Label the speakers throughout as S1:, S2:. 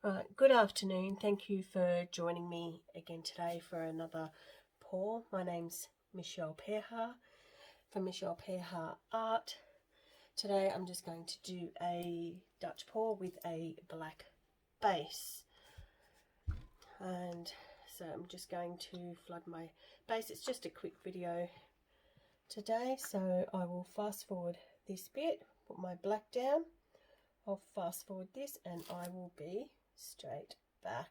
S1: Right, good afternoon. Thank you for joining me again today for another pour. My name's Michelle Peharart from Michelle Peharart Art. Today I'm just going to do a Dutch pour with a black base. And so I'm just going to flood my base. It's just a quick video today, so I will fast forward this bit, put my black down. I'll fast forward this and I will be straight back.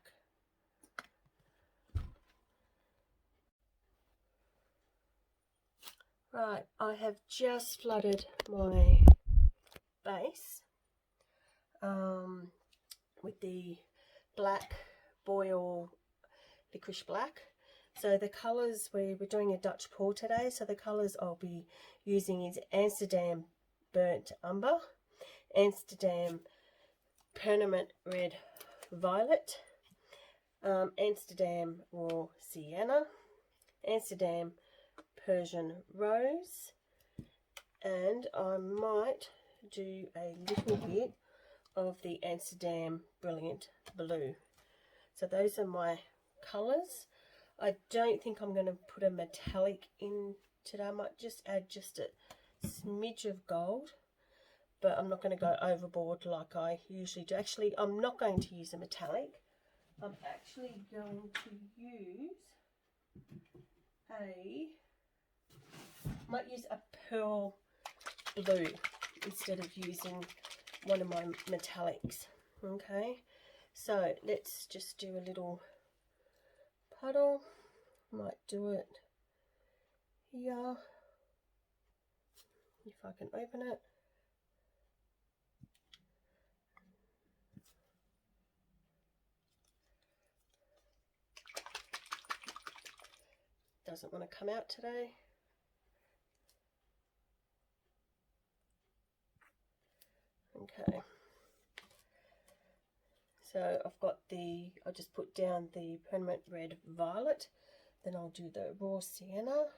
S1: Right, I have just flooded my base with the black Boyle Licorice black. So the colours, we're doing a Dutch pour today, so the colours I'll be using is Amsterdam Burnt Umber, Amsterdam Permanent Red Violet, Amsterdam Raw Sienna, Amsterdam Persian Rose, and I might do a little bit of the Amsterdam Brilliant Blue. So those are my colours. I don't think I'm going to put a metallic in today. I might just add just a smidge of gold, but I'm not going to go overboard like I usually do. Actually, I'm not going to use a metallic. I'm actually going to use might use a pearl blue instead of using one of my metallics. Okay, so let's just do a little puddle. Might do it here if I can open it. Doesn't want to come out today. Okay, so I've got I'll just put down the Permanent Red Violet, then I'll do the Raw Sienna,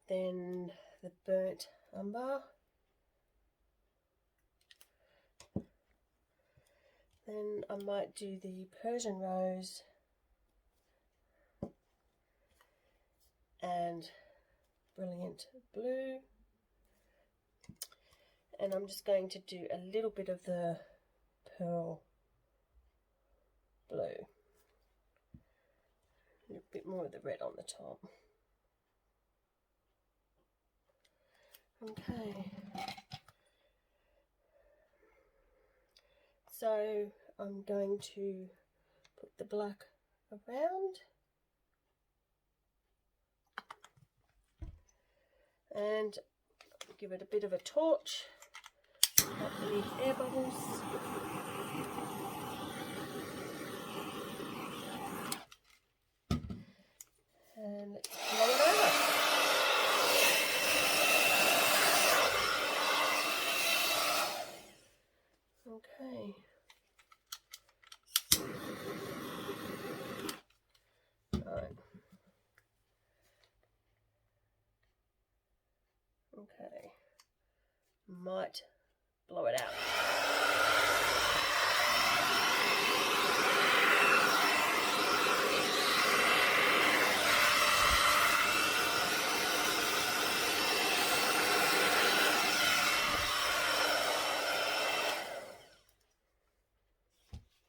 S1: then the Burnt Umber, then I might do the Persian Rose and Brilliant Blue, and I'm just going to do a little bit of the Pearl Blue, a little bit more of the red on the top. Okay, so I'm going to put the black around and give it a bit of a torch, not any air bubbles. And let's blow it over. Okay. Right. Okay. Might blow it out.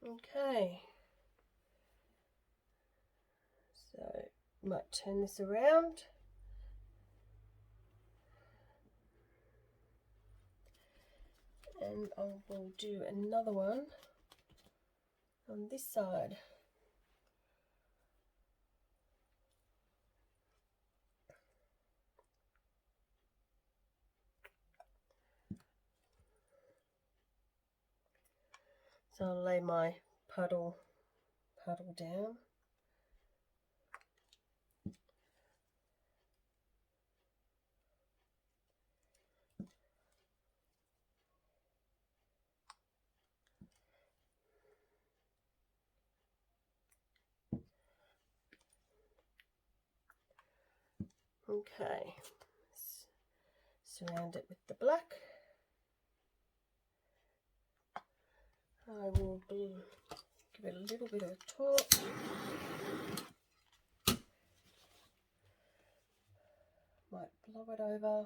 S1: Okay, so might turn this around. And I will do another one on this side. So I'll lay my puddle down. Okay, surround it with the black. I will give it a little bit of a torch. Might blow it over.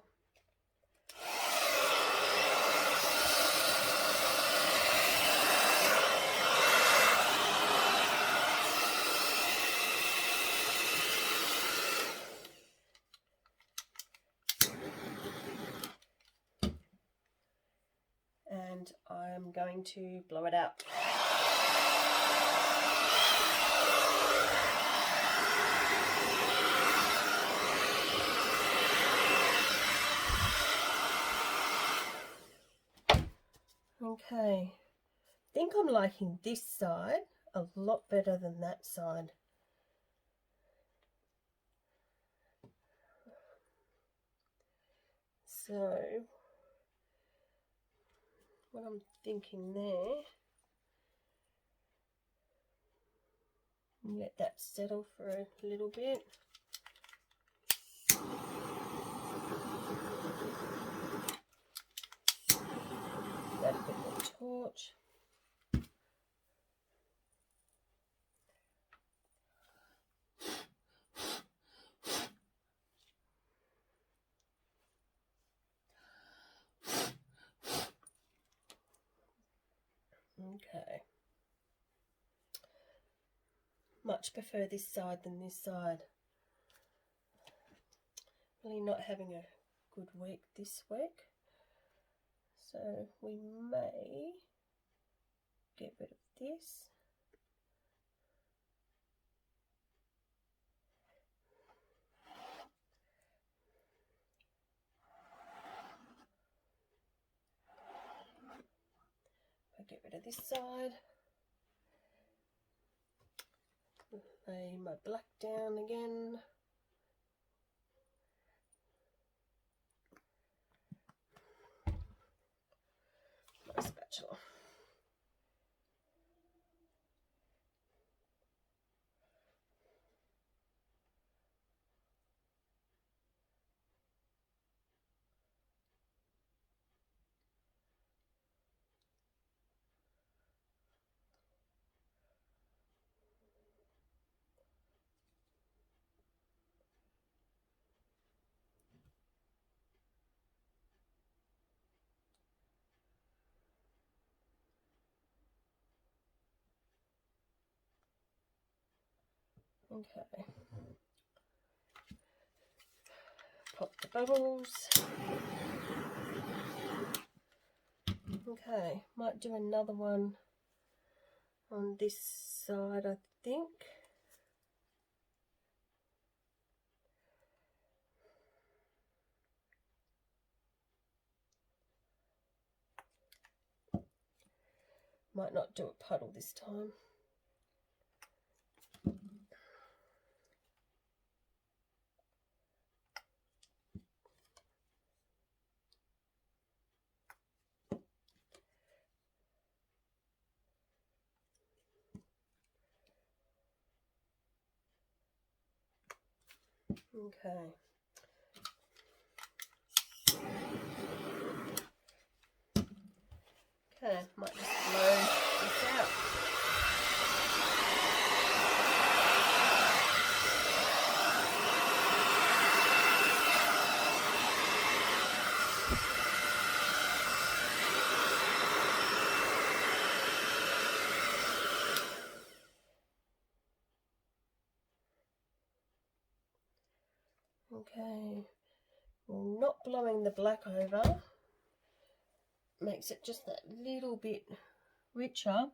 S1: And I'm going to blow it out. Okay, I think I'm liking this side a lot better than that side. So what I'm thinking there, let that settle for a little bit. That a bit more torch. Okay. Much prefer this side than this side. Really not having a good week this week. So we may get rid of this. I'll get rid of this side. Lay my black down again. My spatula. Okay. Pop the bubbles. Okay, might do another one on this side, I think. Might not do a puddle this time. Okay. Okay, might just blow this out. Okay, well, not blowing the black over makes it just that little bit richer.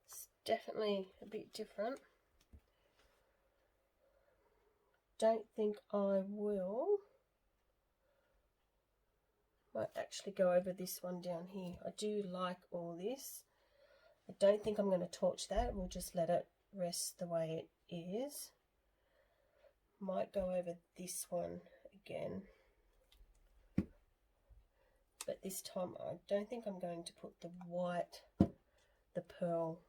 S1: It's definitely a bit different. Don't think I will. Might actually go over this one down here. I do like all this. I don't think I'm going to torch that. We'll just let it rest the way it is. Might go over this one again, but this time I don't think I'm going to put the white, the pearl.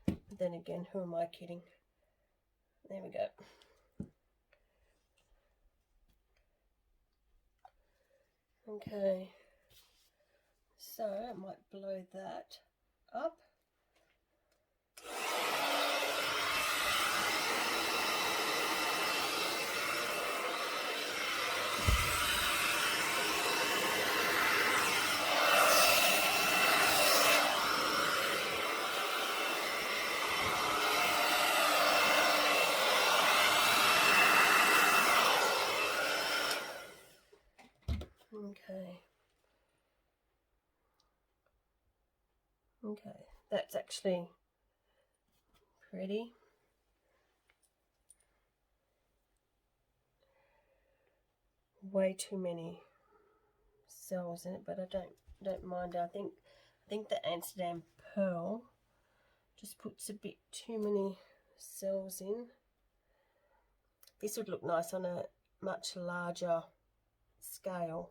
S1: But then again, who am I kidding? There we go. Okay, so I might blow that up. Okay, that's actually pretty. Way too many cells in it, but I don't mind. I think the Amsterdam pearl just puts a bit too many cells in. This would look nice on a much larger scale.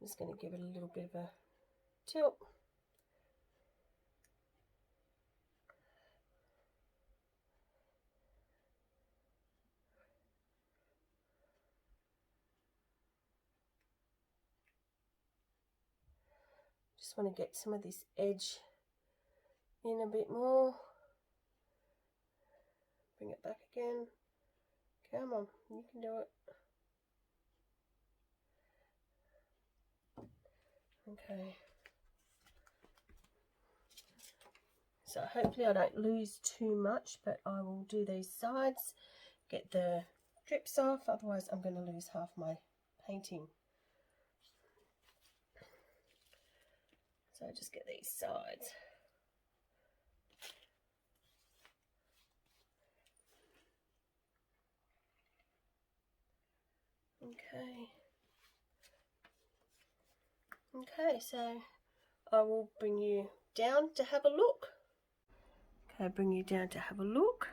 S1: I'm just going to give it a little bit of a tilt. Just want to get some of this edge in a bit more. Bring it back again. Come on, you can do it. Okay. So hopefully I don't lose too much, but I will do these sides, get the drips off, otherwise I'm going to lose half my painting. So just get these sides. Okay, so I will bring you down to have a look. Okay, bring you down to have a look.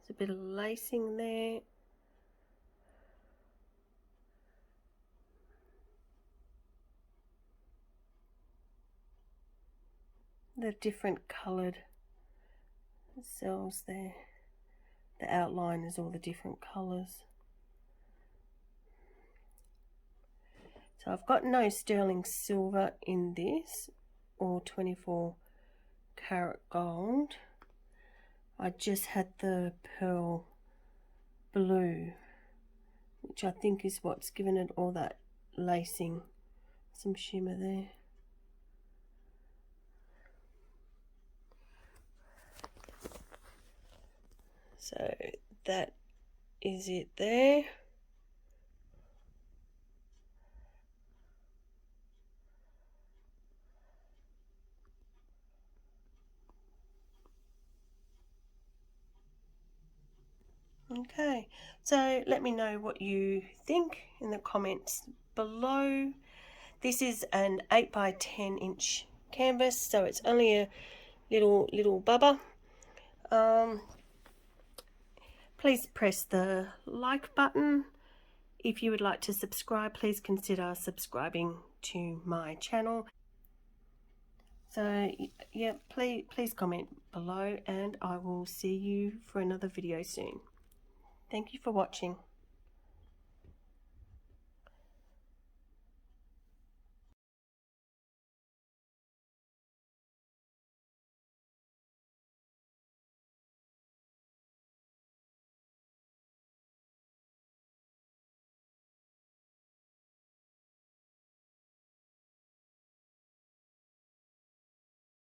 S1: There's a bit of lacing there. The different coloured cells there. The outline is all the different colours. So I've got no sterling silver in this, or 24 karat gold. I just had the pearl blue, which I think is what's given it all that lacing, some shimmer there. So that is it there. Okay, so let me know what you think in the comments below. This is an 8 by 10 inch canvas, so it's only a little bubba. Please press the like button. If you would like to subscribe, please consider subscribing to my channel. So yeah, please comment below, and I will see you for another video soon. Thank you for watching.